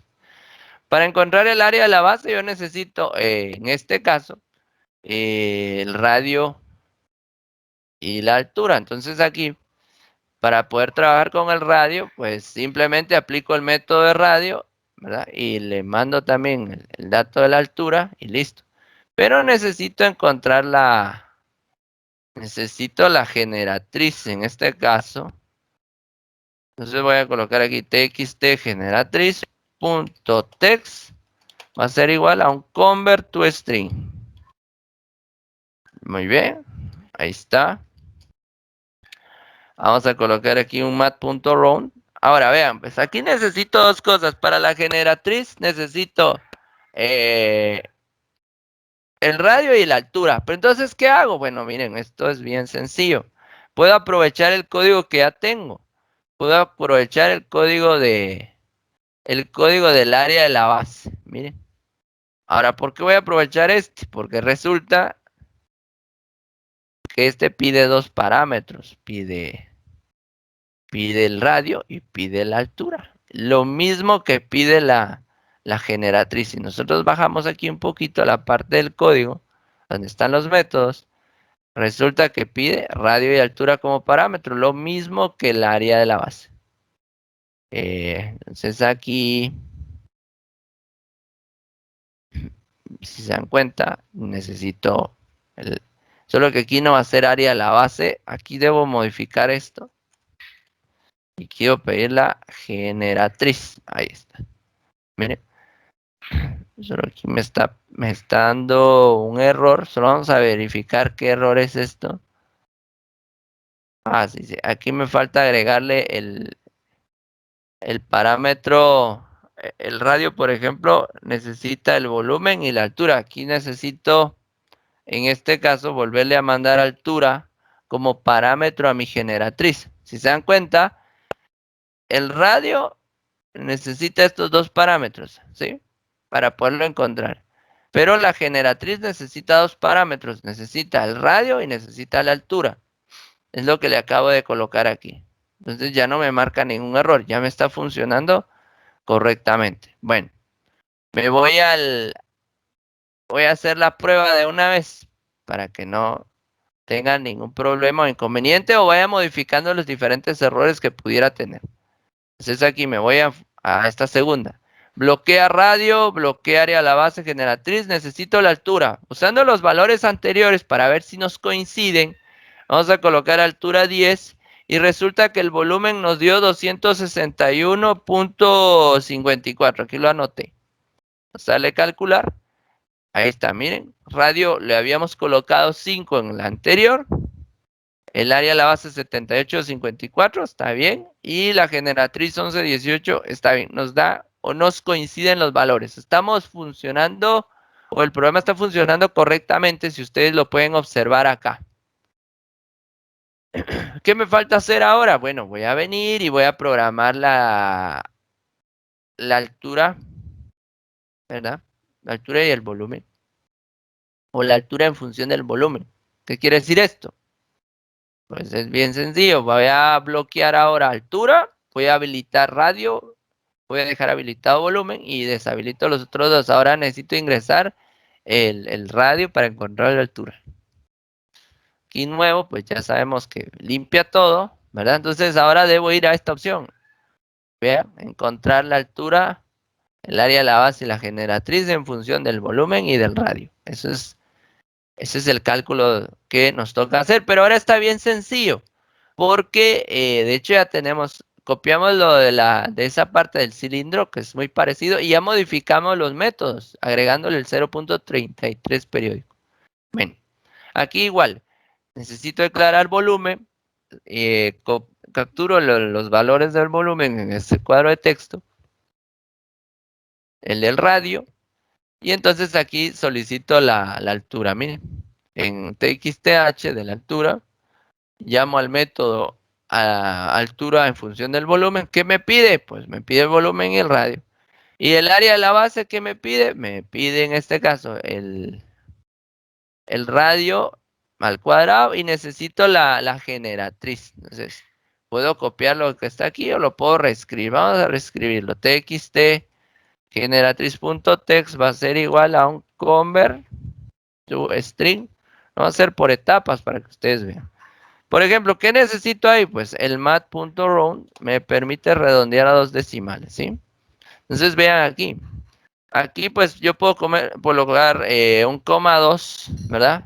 Para encontrar el área de la base yo necesito, en este caso, el radio y la altura. Entonces aquí, para poder trabajar con el radio, pues simplemente aplico el método de radio, ¿verdad? Y le mando también el dato de la altura y listo. Pero necesito la generatriz en este caso. Entonces voy a colocar aquí txt generatriz.text. Va a ser igual a un convert to string. Muy bien, ahí está. Vamos a colocar aquí un mat.round. Ahora vean, pues aquí necesito dos cosas. Para la generatriz necesito el radio y la altura. Pero entonces, ¿qué hago? Bueno, miren, esto es bien sencillo. Puedo aprovechar el código que ya tengo. Puedo aprovechar el código del área de la base. Miren. Ahora, ¿por qué voy a aprovechar este? Porque resulta que este pide dos parámetros. Pide el radio y pide la altura. Lo mismo que pide la generatriz. Si nosotros bajamos aquí un poquito a la parte del código, donde están los métodos, resulta que pide radio y altura como parámetro, lo mismo que el área de la base. Entonces aquí, si se dan cuenta, necesito solo que aquí no va a ser área la base. Aquí debo modificar esto. Y quiero pedir la generatriz. Ahí está. Miren. Solo aquí me está dando un error. Solo vamos a verificar qué error es esto. Ah, sí, sí. Aquí me falta agregarle el parámetro. El radio, por ejemplo, necesita el volumen y la altura. Aquí necesito, en este caso, volverle a mandar altura como parámetro a mi generatriz. Si se dan cuenta, el radio necesita estos dos parámetros, ¿sí? Para poderlo encontrar. Pero la generatriz necesita dos parámetros. Necesita el radio y necesita la altura. Es lo que le acabo de colocar aquí. Entonces ya no me marca ningún error. Ya me está funcionando correctamente. Bueno, me voy a hacer la prueba de una vez para que no tenga ningún problema o inconveniente o vaya modificando los diferentes errores que pudiera tener. Entonces aquí me voy a esta segunda. Bloquea radio, bloquea área a la base generatriz, necesito la altura. Usando los valores anteriores para ver si nos coinciden, vamos a colocar altura 10 y resulta que el volumen nos dio 261.54. Aquí lo anoté. Sale calcular. Ahí está, miren. Radio le habíamos colocado 5 en la anterior. El área de la base 7854 está bien. Y la generatriz 1118 está bien. Nos da o nos coinciden los valores. Estamos funcionando o el programa está funcionando correctamente si ustedes lo pueden observar acá. ¿Qué me falta hacer ahora? Bueno, voy a venir y voy a programar la altura, ¿verdad? La altura y el volumen. O la altura en función del volumen. ¿Qué quiere decir esto? Pues es bien sencillo. Voy a bloquear ahora altura. Voy a habilitar radio. Voy a dejar habilitado volumen y deshabilito los otros dos. Ahora necesito ingresar el radio para encontrar la altura. Aquí nuevo, pues ya sabemos que limpia todo, ¿verdad? Entonces ahora debo ir a esta opción. Voy a encontrar la altura, el área de la base y la generatriz en función del volumen y del radio. Ese es el cálculo que nos toca hacer, pero ahora está bien sencillo, porque de hecho ya copiamos lo de esa parte del cilindro, que es muy parecido, y ya modificamos los métodos, agregándole el 0.33 periódico. Bueno, aquí igual, necesito declarar volumen, capturo los valores del volumen en este cuadro de texto, el del radio, y entonces aquí solicito la altura, miren, en txth de la altura, llamo al método a altura en función del volumen. ¿Qué me pide? Pues me pide el volumen y el radio. ¿Y el área de la base qué me pide? Me pide en este caso el radio al cuadrado y necesito la generatriz. Entonces, puedo copiar lo que está aquí o lo puedo reescribir. Vamos a reescribirlo. txt generatriz.text va a ser igual a un convert to string. Vamos a hacer por etapas para que ustedes vean. Por ejemplo, ¿qué necesito ahí? Pues el mat.round me permite redondear a dos decimales, ¿sí? Entonces vean aquí. Aquí pues yo puedo colocar un coma 2, ¿verdad?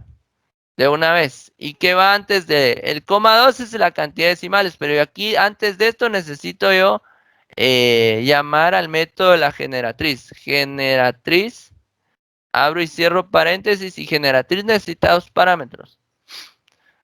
De una vez. ¿Y qué va antes de? El coma 2 es la cantidad de decimales, pero aquí antes de esto necesito yo llamar al método de la generatriz. Generatriz, abro y cierro paréntesis y generatriz necesita dos parámetros.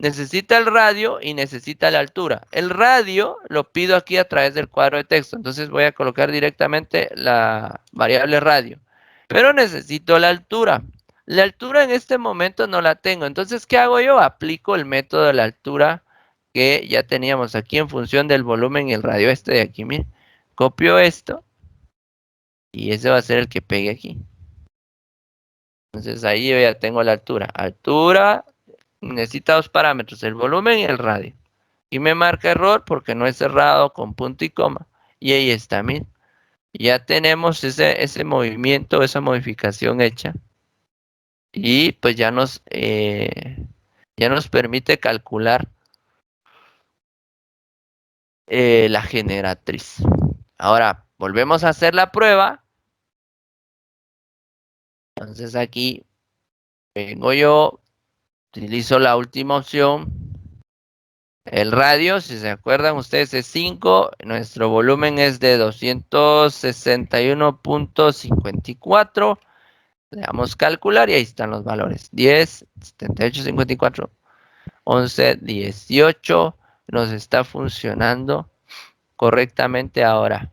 Necesita el radio y necesita la altura. El radio lo pido aquí a través del cuadro de texto. Entonces voy a colocar directamente la variable radio. Pero necesito la altura. La altura en este momento no la tengo. Entonces, ¿qué hago yo? Aplico el método de la altura que ya teníamos aquí en función del volumen y el radio este de aquí. Miren, copio esto y ese va a ser el que pegue aquí. Entonces ahí yo ya tengo la altura. Altura necesita dos parámetros, el volumen y el radio. Y me marca error porque no es cerrado con punto y coma. Y ahí está, miren. Ya tenemos ese movimiento, esa modificación hecha. Y pues ya nos permite calcular la generatriz. Ahora, volvemos a hacer la prueba. Entonces aquí vengo yo, utilizo la última opción. El radio, si se acuerdan ustedes, es 5. Nuestro volumen es de 261.54. Le damos calcular y ahí están los valores. 10, 78, 54, 11, 18. Nos está funcionando correctamente ahora.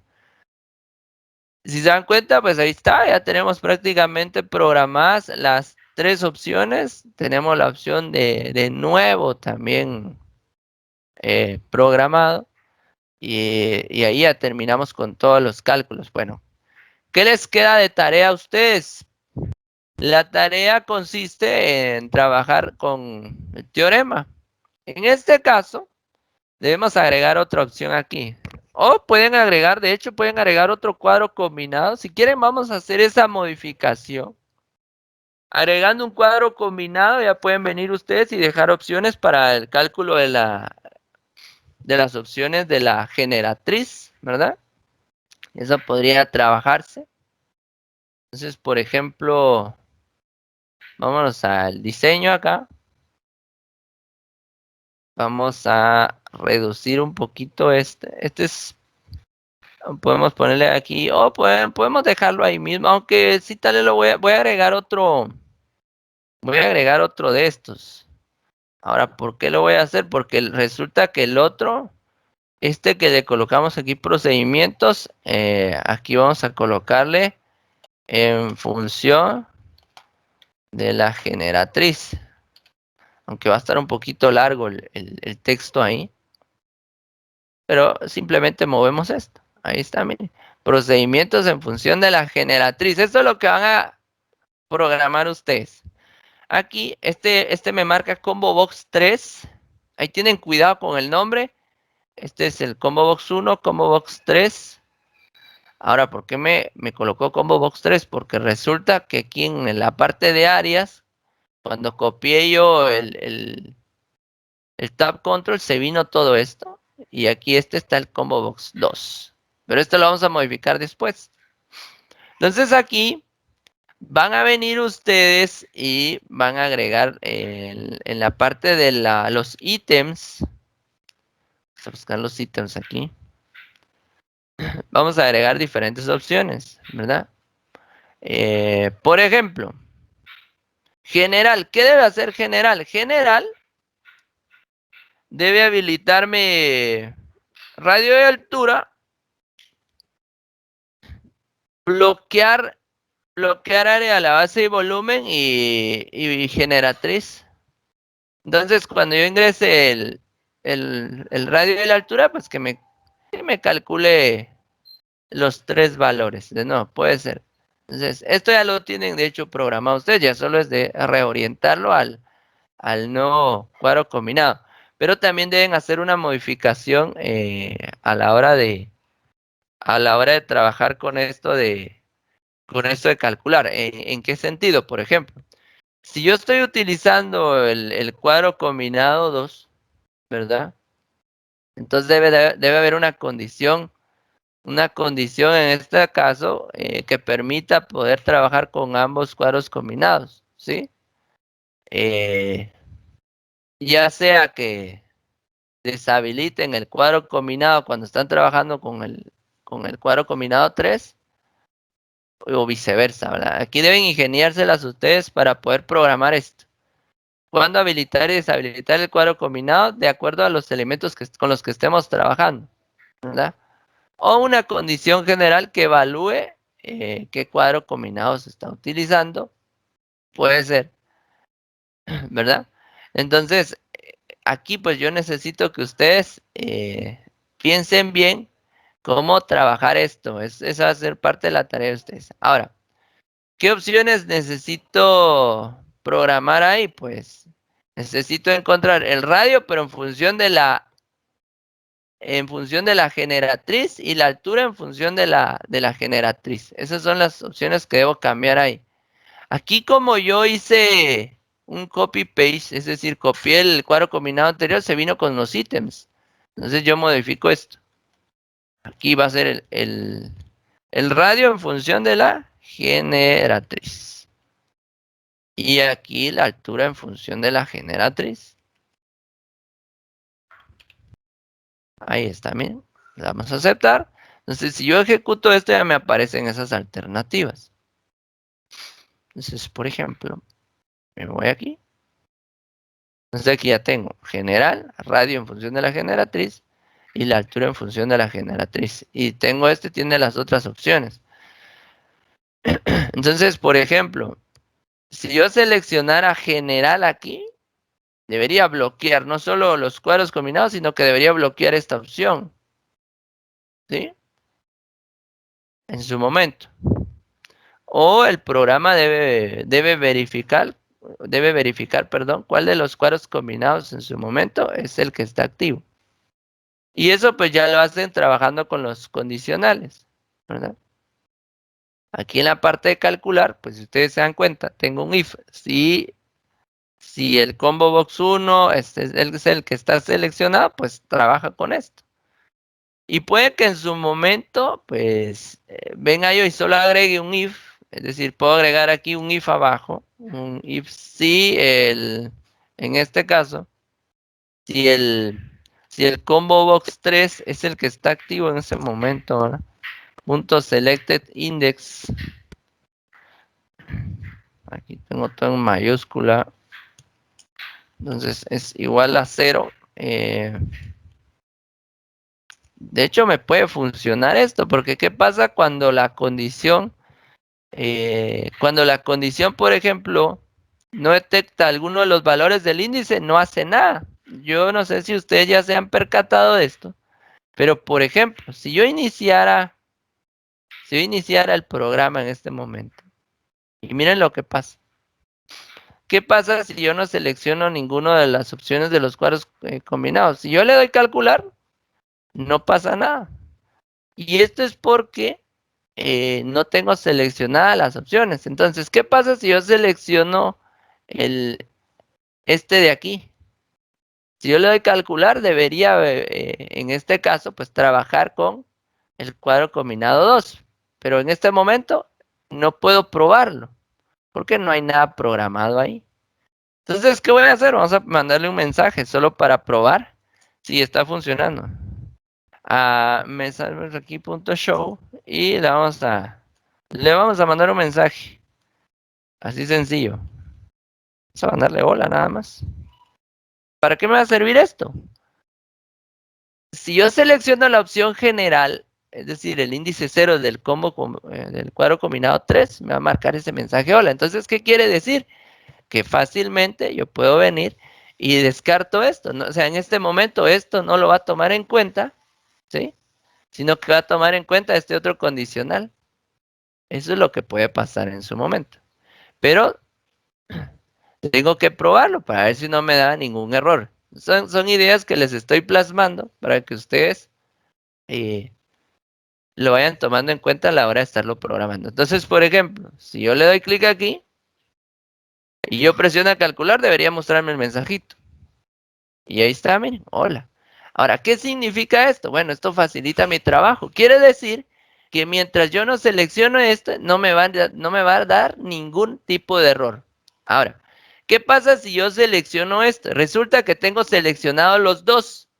Si se dan cuenta, pues ahí está. Ya tenemos prácticamente programadas las tres opciones. Tenemos la opción de nuevo también programado. Y ahí ya terminamos con todos los cálculos. Bueno, ¿qué les queda de tarea a ustedes? La tarea consiste en trabajar con el teorema. En este caso, debemos agregar otra opción aquí. O pueden agregar, de hecho, pueden agregar otro cuadro combinado. Si quieren, vamos a hacer esa modificación. Agregando un cuadro combinado, ya pueden venir ustedes y dejar opciones para el cálculo de las opciones de la generatriz, ¿verdad? Eso podría trabajarse. Entonces, por ejemplo, vámonos al diseño acá. Vamos a reducir un poquito este. Este es, podemos ponerle aquí, o podemos dejarlo ahí mismo, aunque sí tal vez voy a agregar otro. Voy a agregar otro de estos. Ahora, ¿por qué lo voy a hacer? Porque resulta que el otro, este que le colocamos aquí procedimientos, aquí vamos a colocarle en función de la generatriz. Aunque va a estar un poquito largo el texto ahí. Pero simplemente movemos esto. Ahí está, miren. Procedimientos en función de la generatriz. Esto es lo que van a programar ustedes. Aquí, este me marca Combo Box 3. Ahí tienen cuidado con el nombre. Este es el Combo Box 1, Combo Box 3. Ahora, ¿por qué me colocó Combo Box 3? Porque resulta que aquí en la parte de áreas, cuando copié yo el Tab Control, se vino todo esto. Y aquí está el Combo Box 2. Pero esto lo vamos a modificar después. Entonces aquí van a venir ustedes y van a agregar en la parte de los ítems. Vamos a buscar los ítems aquí. Vamos a agregar diferentes opciones, ¿verdad? Por ejemplo, general. ¿Qué debe hacer general? General debe habilitarme radio de altura, bloquear área a la base y volumen y generatriz. Entonces, cuando yo ingrese el radio de la altura, pues que me calcule los tres valores. No, puede ser. Entonces, esto ya lo tienen de hecho programado ustedes, ya solo es de reorientarlo al nuevo cuadro combinado. Pero también deben hacer una modificación a la hora de trabajar con esto de calcular. ¿En qué sentido? Por ejemplo, si yo estoy utilizando el cuadro combinado 2, ¿verdad? Entonces debe haber una condición en este caso que permita poder trabajar con ambos cuadros combinados, ¿sí? Ya sea que deshabiliten el cuadro combinado cuando están trabajando con el cuadro combinado 3 o viceversa, ¿verdad? Aquí deben ingeniárselas ustedes para poder programar esto. Cuándo habilitar y deshabilitar el cuadro combinado de acuerdo a los elementos con los que estemos trabajando, ¿verdad? O una condición general que evalúe qué cuadro combinado se está utilizando, puede ser, ¿verdad? Entonces, aquí pues yo necesito que ustedes piensen bien cómo trabajar esto. Esa va a ser parte de la tarea de ustedes. Ahora, ¿qué opciones necesito programar ahí? Pues necesito encontrar el radio, pero en función de la generatriz y la altura en función de la generatriz. Esas son las opciones que debo cambiar ahí. Aquí como yo hice un copy-paste, es decir, copié el cuadro combinado anterior, se vino con los ítems. Entonces yo modifico esto. Aquí va a ser el radio en función de la generatriz. Y aquí la altura en función de la generatriz. Ahí está, miren. Le damos a aceptar. Entonces, si yo ejecuto esto, ya me aparecen esas alternativas. Entonces, por ejemplo, me voy aquí. Entonces aquí ya tengo general, radio en función de la generatriz y la altura en función de la generatriz. Y tengo tiene las otras opciones. Entonces, por ejemplo, si yo seleccionara general aquí, debería bloquear no solo los cuadros combinados, sino que debería bloquear esta opción. ¿Sí? En su momento. O el programa debe verificar, perdón, cuál de los cuadros combinados en su momento es el que está activo. Y eso pues ya lo hacen trabajando con los condicionales, ¿verdad? Aquí en la parte de calcular, pues si ustedes se dan cuenta, tengo un if. Si el combo box 1 es el que está seleccionado, pues trabaja con esto. Y puede que en su momento, pues, venga yo y solo agregue un if. Es decir, puedo agregar aquí un if abajo. Un if si en este caso, si el combo box 3 es el que está activo en ese momento, ¿verdad? Punto selected index. Aquí tengo todo en mayúscula. Entonces es igual a 0. De hecho, me puede funcionar esto, porque ¿qué pasa cuando la condición, por ejemplo, no detecta alguno de los valores del índice? No hace nada. Yo no sé si ustedes ya se han percatado de esto, pero por ejemplo, si yo iniciara el programa en este momento, y miren lo que pasa. ¿Qué pasa si yo no selecciono ninguna de las opciones de los cuadros combinados? Si yo le doy calcular, no pasa nada. Y esto es porque no tengo seleccionadas las opciones. Entonces, ¿qué pasa si yo selecciono este de aquí? Si yo le doy calcular, debería, en este caso, pues trabajar con el cuadro combinado 2. Pero en este momento no puedo probarlo, porque no hay nada programado ahí. Entonces, ¿qué voy a hacer? Vamos a mandarle un mensaje solo para probar si está funcionando. Me salvo aquí .show y le vamos a mandar un mensaje. Así sencillo. Vamos a mandarle hola nada más. ¿Para qué me va a servir esto? Si yo selecciono la opción general, es decir, el índice 0 del del cuadro combinado 3, me va a marcar ese mensaje hola. Entonces, ¿qué quiere decir? Que fácilmente yo puedo venir y descarto esto, ¿no? O sea, en este momento esto no lo va a tomar en cuenta, ¿sí? Sino que va a tomar en cuenta este otro condicional. Eso es lo que puede pasar en su momento. Pero tengo que probarlo para ver si no me da ningún error. Son ideas que les estoy plasmando para que ustedes eh, lo vayan tomando en cuenta a la hora de estarlo programando. Entonces, por ejemplo, si yo le doy clic aquí y yo presiono a calcular, debería mostrarme el mensajito. Y ahí está, miren, hola. Ahora, ¿qué significa esto? Bueno, esto facilita mi trabajo. Quiere decir que mientras yo no selecciono esto, no me va a dar ningún tipo de error. Ahora, ¿qué pasa si yo selecciono esto? Resulta que tengo seleccionados los dos.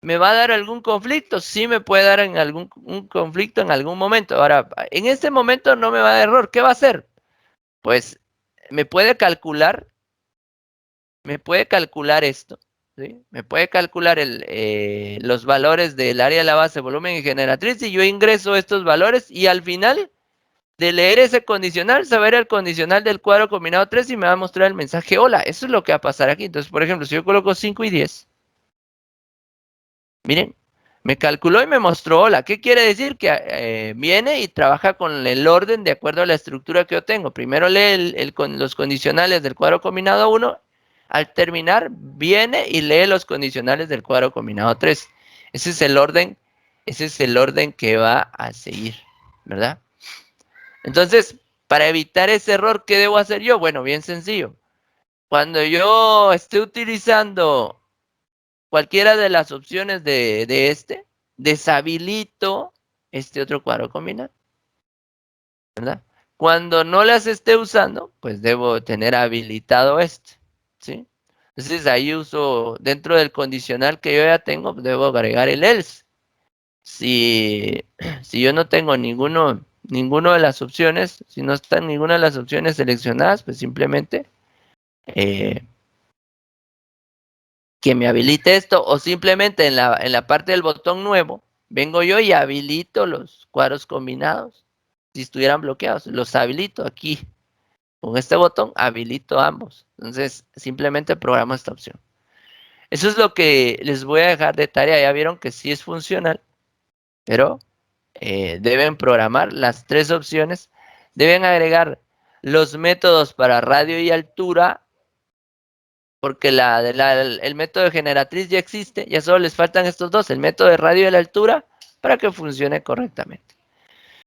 ¿Me va a dar algún conflicto? Sí, me puede dar un conflicto en algún momento. Ahora, en este momento no me va a dar error. ¿Qué va a hacer? Pues me puede calcular esto, ¿sí? Me puede calcular los valores del área de la base, volumen y generatriz, y yo ingreso estos valores y al final de leer ese condicional, saber el condicional del cuadro combinado 3 y me va a mostrar el mensaje hola. Eso es lo que va a pasar aquí. Entonces, por ejemplo, si yo coloco 5 y 10, miren, me calculó y me mostró hola. ¿Qué quiere decir? Que viene y trabaja con el orden de acuerdo a la estructura que yo tengo. Primero lee los condicionales del cuadro combinado 1. Al terminar, viene y lee los condicionales del cuadro combinado 3. Ese es el orden que va a seguir, ¿verdad? Entonces, para evitar ese error, ¿qué debo hacer yo? Bueno, bien sencillo. Cuando yo esté utilizando cualquiera de las opciones de deshabilito este otro cuadro combinado, ¿verdad? Cuando no las esté usando, pues debo tener habilitado este, ¿sí? Entonces ahí uso, dentro del condicional que yo ya tengo, pues, debo agregar el else. Si, si yo no tengo ninguno de las opciones, si no están ninguna de las opciones seleccionadas, pues simplemente eh, que me habilite esto, o simplemente en la parte del botón nuevo, vengo yo y habilito los cuadros combinados. Si estuvieran bloqueados, los habilito aquí. Con este botón habilito ambos. Entonces, simplemente programo esta opción. Eso es lo que les voy a dejar de tarea. Ya vieron que sí es funcional, pero deben programar las tres opciones. Deben agregar los métodos para radio y altura, porque el método de generatriz ya existe. Ya solo les faltan estos dos, el método de radio y la altura, para que funcione correctamente.